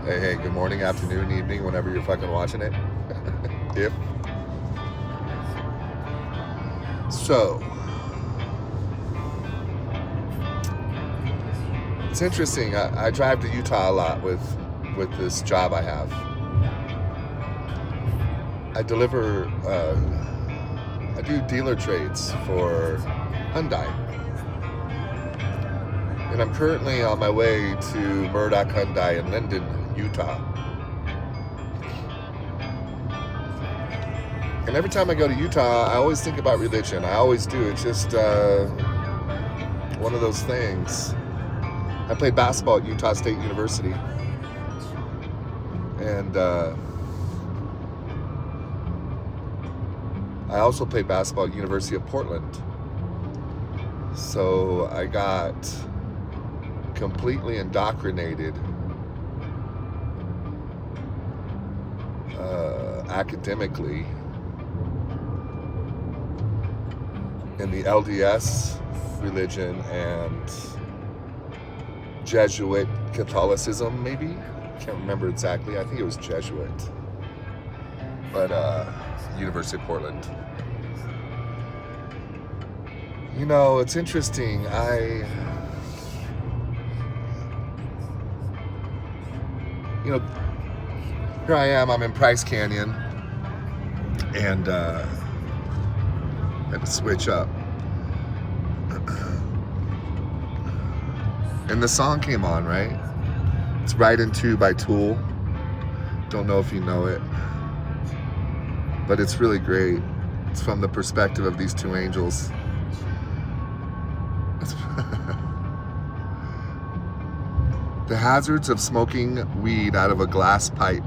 Hey, good morning, afternoon, evening, whenever you're fucking watching it. If so, it's interesting. I drive to Utah a lot with this job I have. I deliver. I do dealer trades for Hyundai, and I'm currently on my way to Murdoch Hyundai in Linden, Utah. And every time I go to Utah, I always think about religion. I always do. It's just one of those things. I played basketball at Utah State University, and I also played basketball at University of Portland. So I got completely indoctrinated academically in the LDS religion and Jesuit Catholicism, maybe? Can't remember exactly. I think it was Jesuit. But University of Portland. You know, it's interesting. Here I am. I'm in Price Canyon. And I had to switch up. And the song came on, right? It's Right Into by Tool. Don't know if you know it. But it's really great. It's from the perspective of these two angels. The hazards of smoking weed out of a glass pipe.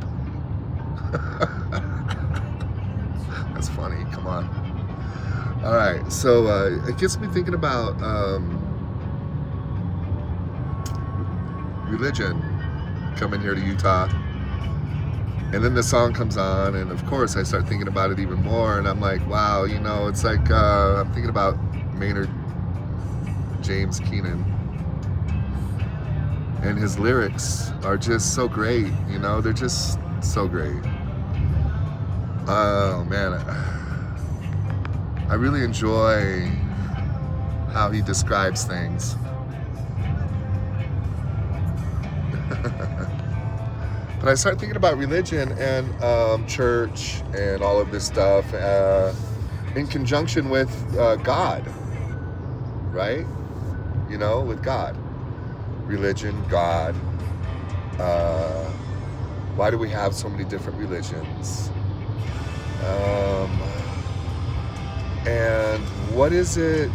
That's funny. Come on. All right. So it gets me thinking about religion coming here to Utah. And then the song comes on, and of course I start thinking about it even more, and I'm like, wow, you know, it's like I'm thinking about Maynard James Keenan. And his lyrics are just so great, you know, they're just so great. Oh man, I really enjoy how he describes things. But I start thinking about religion and church and all of this stuff in conjunction with God, right? You know, with God. Religion, God. Why do we have so many different religions? And what is it,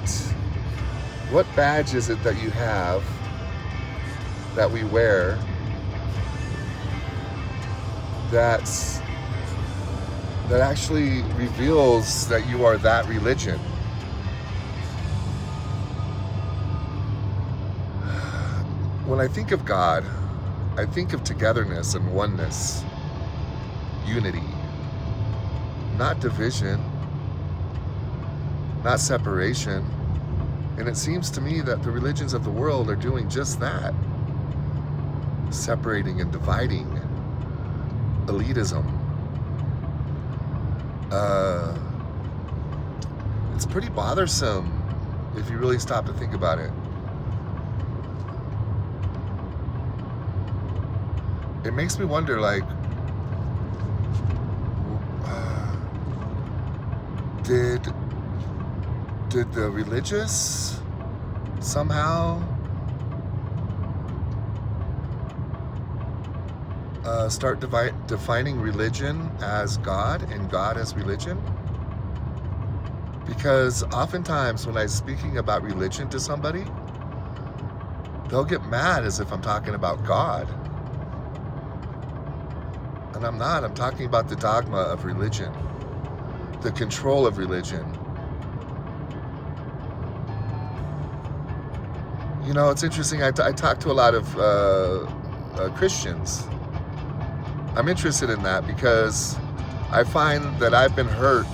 what badge is it that you have that we wear that actually reveals that you are that religion? When I think of God, I think of togetherness and oneness, unity, not division, not separation. And it seems to me that the religions of the world are doing just that, separating and dividing, elitism. It's pretty bothersome if you really stop to think about it. It makes me wonder, like, did the religious somehow start defining religion as God and God as religion? Because oftentimes when I'm speaking about religion to somebody, they'll get mad as if I'm talking about God. And I'm not. I'm talking about the dogma of religion, the control of religion. You know, it's interesting. I talk to a lot of Christians. I'm interested in that because I find that I've been hurt,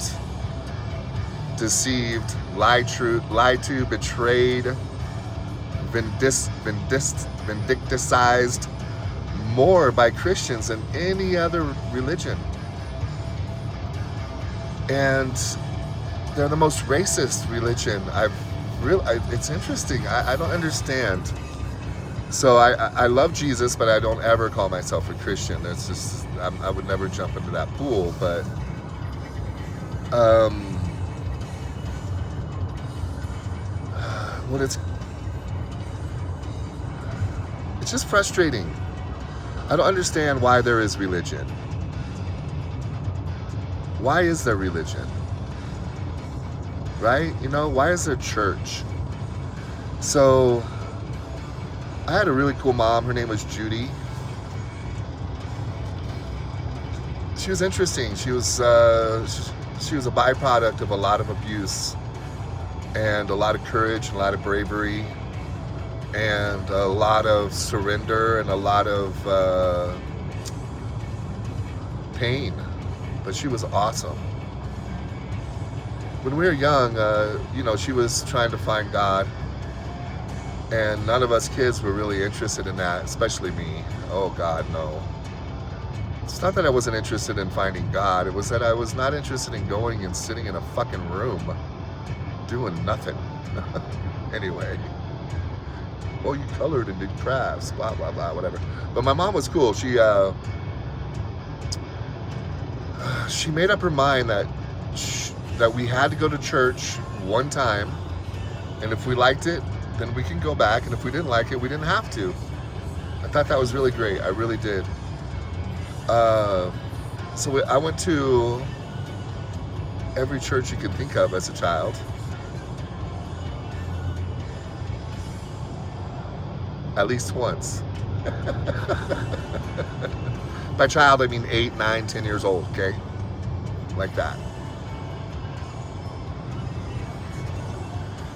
deceived, lied to, betrayed, vindicticized more by Christians than any other religion. And they're the most racist religion it's interesting. I don't understand. So I love Jesus, but I don't ever call myself a Christian. It's just, I would never jump into that pool. But well, it's just frustrating. I don't understand why there is religion. Why is there religion? Right? You know, why is there church? So I had a really cool mom. Her name was Judy. She was interesting. She was a byproduct of a lot of abuse and a lot of courage and a lot of bravery and a lot of surrender and a lot of pain. But she was awesome. When we were young, you know, she was trying to find God. And none of us kids were really interested in that, especially me. Oh, God, no. It's not that I wasn't interested in finding God. It was that I was not interested in going and sitting in a fucking room doing nothing. Anyway. Oh, you colored and did crafts, blah, blah, blah, whatever. But my mom was cool. She made up her mind that we had to go to church one time. And if we liked it, then we can go back. And if we didn't like it, we didn't have to. I thought that was really great. I really did. So I went to every church you can think of as a child. At least once. By child, I mean 8, 9, 10 years old, okay? Like that.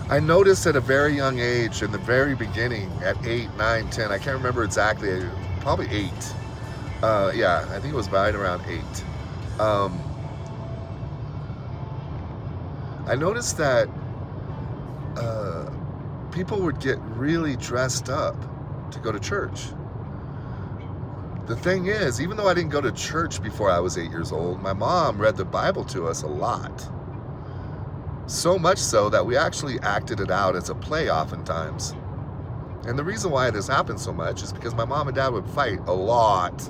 I noticed at a very young age, in the very beginning, at 8, 9, 10, I can't remember exactly, probably 8. Yeah, I think it was right around 8. I noticed that people would get really dressed up to go to church. The thing is, even though I didn't go to church before I was 8 years old, my mom read the Bible to us a lot. So much so that we actually acted it out as a play oftentimes. And the reason why this happened so much is because my mom and dad would fight a lot.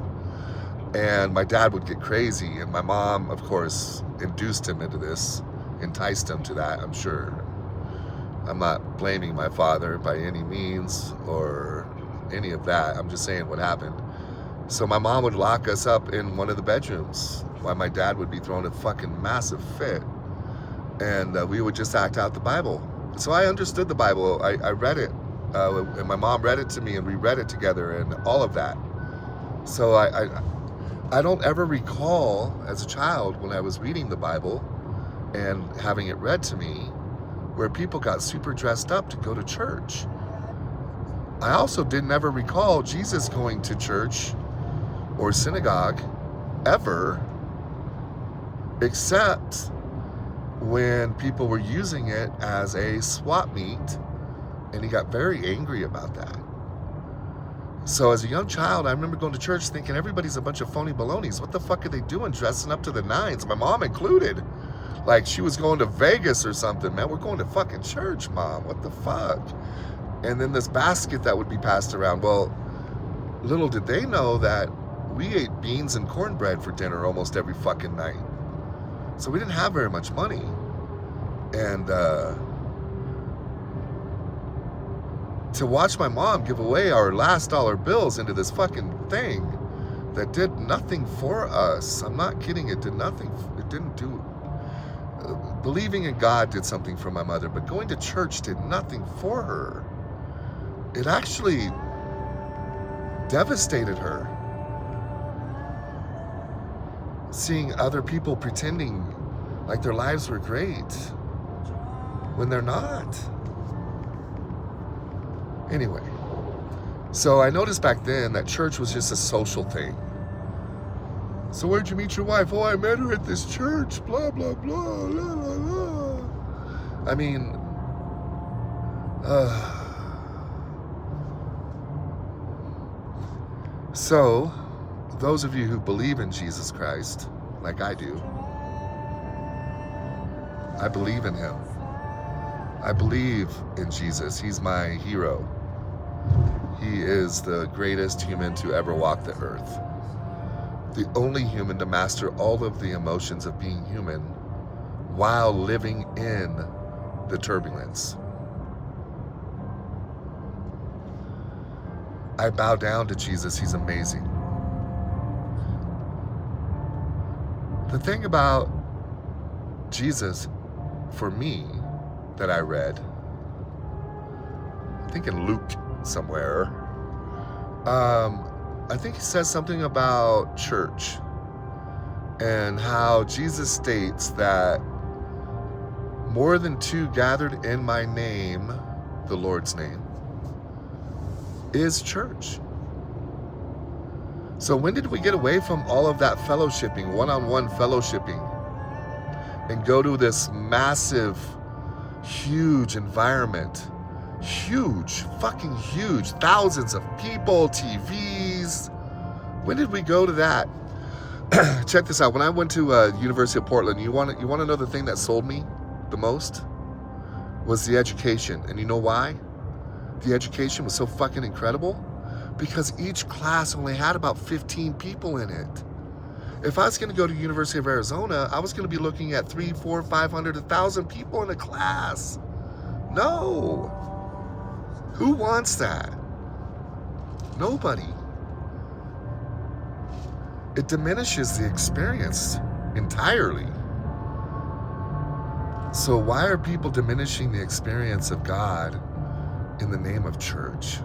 And my dad would get crazy. And my mom, of course, induced him into this, enticed him to that, I'm sure. I'm not blaming my father by any means or any of that. I'm just saying what happened. So my mom would lock us up in one of the bedrooms while my dad would be throwing a fucking massive fit. And we would just act out the Bible. So I understood the Bible. I read it. And my mom read it to me and we read it together and all of that. So I don't ever recall as a child when I was reading the Bible and having it read to me where people got super dressed up to go to church. I also didn't ever recall Jesus going to church or synagogue ever, except when people were using it as a swap meet, and he got very angry about that. So as a young child, I remember going to church thinking everybody's a bunch of phony balonies. What the fuck are they doing dressing up to the nines? My mom included. Like she was going to Vegas or something. Man, we're going to fucking church, Mom. What the fuck? And then this basket that would be passed around. Well, little did they know that we ate beans and cornbread for dinner almost every fucking night. So we didn't have very much money. And to watch my mom give away our last dollar bills into this fucking thing that did nothing for us. I'm not kidding. It did nothing. It didn't do. Believing in God did something for my mother, but going to church did nothing for her. It actually devastated her. Seeing other people pretending like their lives were great when they're not. Anyway, so I noticed back then that church was just a social thing. So where'd you meet your wife? Oh, I met her at this church, blah, blah, blah, la, la, la. I mean, So, those of you who believe in Jesus Christ, like I do, I believe in him. I believe in Jesus. He's my hero. He is the greatest human to ever walk the earth. The only human to master all of the emotions of being human while living in the turbulence. I bow down to Jesus. He's amazing. The thing about Jesus, for me, that I read, I think in Luke somewhere, I think he says something about church and how Jesus states that more than two gathered in my name, the Lord's name, is church. So when did we get away from all of that fellowshipping, one-on-one fellowshipping, and go to this massive, huge environment? Huge, fucking huge, thousands of people, TVs. When did we go to that? Check this out. When I went to University of Portland, you want to know the thing that sold me the most? Was the education. And you know why? The education was so fucking incredible? Because each class only had about 15 people in it. If I was going to go to University of Arizona, I was going to be looking at 300, 400, 500, 1,000 people in a class. No. Who wants that? Nobody. It diminishes the experience entirely. So why are people diminishing the experience of God in the name of church?